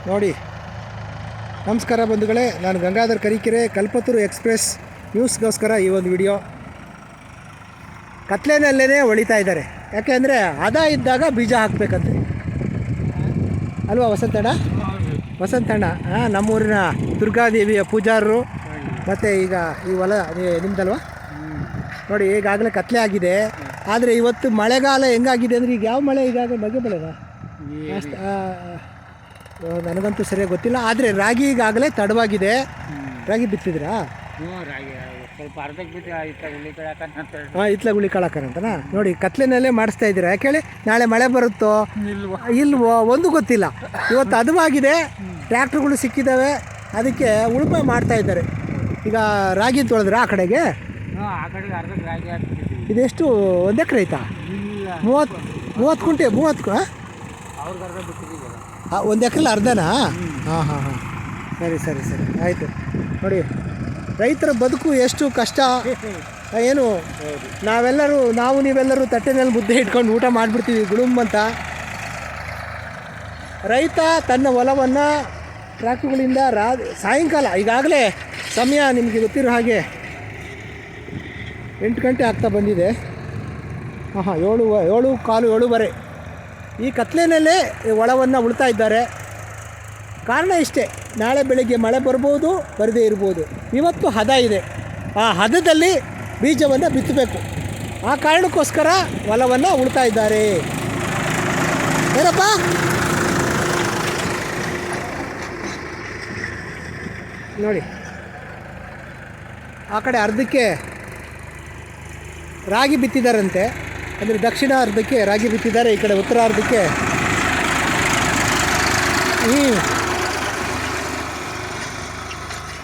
ನೋಡಿ, ನಮಸ್ಕಾರ ಬಂಧುಗಳೇ. ನಾನು ಗಂಗಾಧರ್ ಕರಿಕೆರೆ, ಕಲ್ಪತರು ಎಕ್ಸ್ಪ್ರೆಸ್ ನ್ಯೂಸ್ಗೋಸ್ಕರ ಈ ಒಂದು ವಿಡಿಯೋ. ಕತ್ಲೆನಲ್ಲೇ ಹೊಳಿತಾ ಇದ್ದಾರೆ. ಯಾಕೆ ಅಂದರೆ ಹದ ಇದ್ದಾಗ ಬೀಜ ಹಾಕಬೇಕಂತೆ ಅಲ್ವಾ ವಸಂತಣ್ಣ? ವಸಂತಣ್ಣ ನಮ್ಮೂರಿನ ದುರ್ಗಾದೇವಿಯ ಪೂಜಾರರು. ಮತ್ತು ಈಗ ಈ ಹೊಲ ನಿಮ್ದಲ್ವಾ? ನೋಡಿ, ಈಗಾಗಲೇ ಕತ್ಲೆ ಆಗಿದೆ. ಆದರೆ ಇವತ್ತು ಮಳೆಗಾಲ ಹೆಂಗಾಗಿದೆ ಅಂದರೆ, ಈಗ ಯಾವ ಮಳೆ ಈಗಾಗಲೇ ಬಗ್ಗೆ ಬೆಳೆನಾ ನನಗಂತೂ ಸರಿಯಾಗಿ ಗೊತ್ತಿಲ್ಲ. ಆದರೆ ರಾಗಿ ಈಗಾಗಲೇ ತಡವಾಗಿದೆ. ರಾಗಿ ಬಿತ್ತಿದ್ರಾ? ಸ್ವಲ್ಪ ಅರ್ಧಕ್ಕೆ ಬಿಟ್ಟು ಇತ್ಲ ಗುಳಿ ಕಾಳಕ್ಕಂತನಾ? ನೋಡಿ, ಕತ್ಲೆನಲ್ಲೇ ಮಾಡಿಸ್ತಾ ಇದ್ದೀರಾ. ಯಾಕೆ ಹೇಳಿ? ನಾಳೆ ಮಳೆ ಬರುತ್ತೋ ಇಲ್ವೋ ಒಂದು ಗೊತ್ತಿಲ್ಲ. ಇವತ್ತು ಹದವಾಗಿದೆ, ಟ್ರ್ಯಾಕ್ಟ್ರುಗಳು ಸಿಕ್ಕಿದ್ದಾವೆ, ಅದಕ್ಕೆ ಉಳುಮೆ ಮಾಡ್ತಾ ಇದ್ದಾರೆ. ಈಗ ರಾಗಿ ತೊಳೆದ್ರೆ ಆ ಕಡೆಗೆ ಇದೆಷ್ಟು? 1 ಎಕರೆ ಆಯ್ತಾ? 30 ಕುಂಟೆ 30 1 ಎಕರೆಲಿ ಅರ್ಧನಾ? ಹಾಂ ಸರಿ ಆಯಿತು. ನೋಡಿ, ರೈತರ ಬದುಕು ಎಷ್ಟು ಕಷ್ಟ. ಏನು ನೀವೆಲ್ಲರೂ ತಟ್ಟೆನಲ್ಲಿ ಮುದ್ದೆ ಇಟ್ಕೊಂಡು ಊಟ ಮಾಡಿಬಿಡ್ತೀವಿ ಗುಳುಮ್ ಅಂತ. ರೈತ ತನ್ನ ಹೊಲವನ್ನು ಟ್ರ್ಯಾಕ್ಟರ್ಗಳಿಂದ ಸಾಯಂಕಾಲ, ಈಗಾಗಲೇ ಸಮಯ ನಿಮಗೆ ಗೊತ್ತಿರೋ ಹಾಗೆ 8 ಗಂಟೆ ಆಗ್ತಾ ಬಂದಿದೆ. 7:15 ಈ ಕತ್ಲೆನಲ್ಲೇ ಹೊಲವನ್ನು ಉಳ್ತಾ ಇದ್ದಾರೆ. ಕಾರಣ ಇಷ್ಟೇ, ನಾಳೆ ಬೆಳಗ್ಗೆ ಮಳೆ ಬರ್ಬೋದು, ಬರದೇ ಇರ್ಬೋದು. ಇವತ್ತು ಹದ ಇದೆ, ಆ ಹದದಲ್ಲಿ ಬೀಜವನ್ನು ಬಿತ್ತಬೇಕು. ಆ ಕಾರಣಕ್ಕೋಸ್ಕರ ಹೊಲವನ್ನು ಉಳ್ತಾ ಇದ್ದಾರೆ. ಏನಪ್ಪ? ನೋಡಿ, ಆ ಕಡೆ ಅರ್ಧಕ್ಕೆ ರಾಗಿ ಬಿತ್ತಿದ್ದಾರಂತೆ. ಅಂದರೆ ದಕ್ಷಿಣ ಅರ್ಧಕ್ಕೆ ರಾಗಿ ಬಿತ್ತಿದ್ದಾರೆ, ಈ ಕಡೆ ಉತ್ತರ ಅರ್ಧಕ್ಕೆ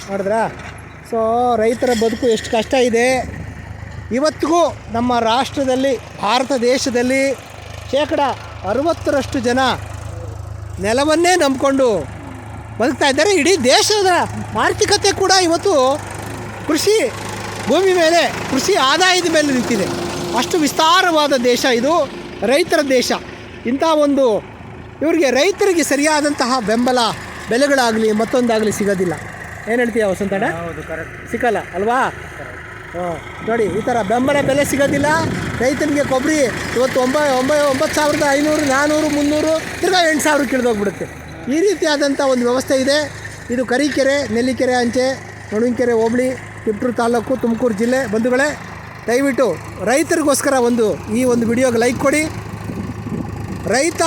ನೋಡಿದ್ರಾ? ಸೊ ರೈತರ ಬದುಕು ಎಷ್ಟು ಕಷ್ಟ ಇದೆ. ಇವತ್ತಿಗೂ ನಮ್ಮ ರಾಷ್ಟ್ರದಲ್ಲಿ, ಭಾರತ ದೇಶದಲ್ಲಿ 60% ಜನ ನೆಲವನ್ನೇ ನಂಬಿಕೊಂಡು ಬದುಕ್ತಾ ಇದ್ದಾರೆ. ಇಡೀ ದೇಶದ ಆರ್ಥಿಕತೆ ಕೂಡ ಇವತ್ತು ಕೃಷಿ ಭೂಮಿ ಮೇಲೆ, ಕೃಷಿ ಆದಾಯದ ಮೇಲೆ ನಿಂತಿದೆ. ಅಷ್ಟು ವಿಸ್ತಾರವಾದ ದೇಶ ಇದು, ರೈತರ ದೇಶ. ಇಂಥ ಒಂದು ಇವರಿಗೆ, ರೈತರಿಗೆ ಸರಿಯಾದಂತಹ ಬೆಂಬಲ, ಬೆಲೆಗಳಾಗಲಿ ಮತ್ತೊಂದಾಗಲಿ ಸಿಗೋದಿಲ್ಲ. ಏನು ಹೇಳ್ತೀಯ ವಸಂತಣ್ಣ? ಹೌದು, ಕರೆಕ್ಟ್. ಸಿಕ್ಕಲ್ಲ ಅಲ್ವಾ? ನೋಡಿ, ಈ ಥರ ಬೆಂಬಲ ಬೆಲೆ ಸಿಗೋದಿಲ್ಲ ರೈತನಿಗೆ. ಕೊಬ್ಬರಿ ಇವತ್ತು 9,500, 400, 300, ತಿರ್ಗಾ 8,000 ಇಳಿದೋಗ್ಬಿಡುತ್ತೆ. ಈ ರೀತಿಯಾದಂಥ ಒಂದು ವ್ಯವಸ್ಥೆ ಇದೆ. ಇದು ಕರಿಕೆರೆ, ನೆಲ್ಲಿಕೆರೆ ಅಂಚೆ, ನಡುವಿನಕೆರೆ ಹೋಬಳಿ, ತಿಪಟೂರು ತಾಲೂಕು, ತುಮಕೂರು ಜಿಲ್ಲೆ. ಬಂಧುಗಳೇ, ದಯವಿಟ್ಟು ರೈತರಿಗೋಸ್ಕರ ಈ ಒಂದು ವಿಡಿಯೋಗೆ ಲೈಕ್ ಕೊಡಿ. ರೈತ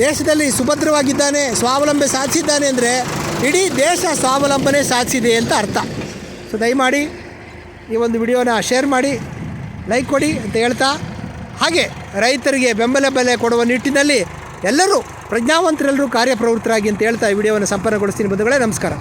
ದೇಶದಲ್ಲಿ ಸುಭದ್ರವಾಗಿದ್ದಾನೆ, ಸ್ವಾವಲಂಬನೆ ಸಾಧಿಸಿದ್ದಾನೆ ಅಂದರೆ ಇಡೀ ದೇಶ ಸ್ವಾವಲಂಬನೆ ಸಾಧಿಸಿದೆ ಅಂತ ಅರ್ಥ. ಸೊ ದಯಮಾಡಿ ಈ ಒಂದು ವಿಡಿಯೋನ ಶೇರ್ ಮಾಡಿ, ಲೈಕ್ ಕೊಡಿ ಅಂತ ಹೇಳ್ತಾ, ಹಾಗೆ ರೈತರಿಗೆ ಬೆಂಬಲ ಬೆಲೆ ಕೊಡುವ ನಿಟ್ಟಿನಲ್ಲಿ ಎಲ್ಲರೂ ಪ್ರಜ್ಞಾವಂತರೆಲ್ಲರೂ ಕಾರ್ಯಪ್ರವೃತ್ತರಾಗಿ ಅಂತ ಹೇಳ್ತಾ ಈ ವಿಡಿಯೋವನ್ನು ಸಂಪನ್ನಗೊಳಿಸ್ತೀನಿ. ಬಂಧುಗಳೇ, ನಮಸ್ಕಾರ.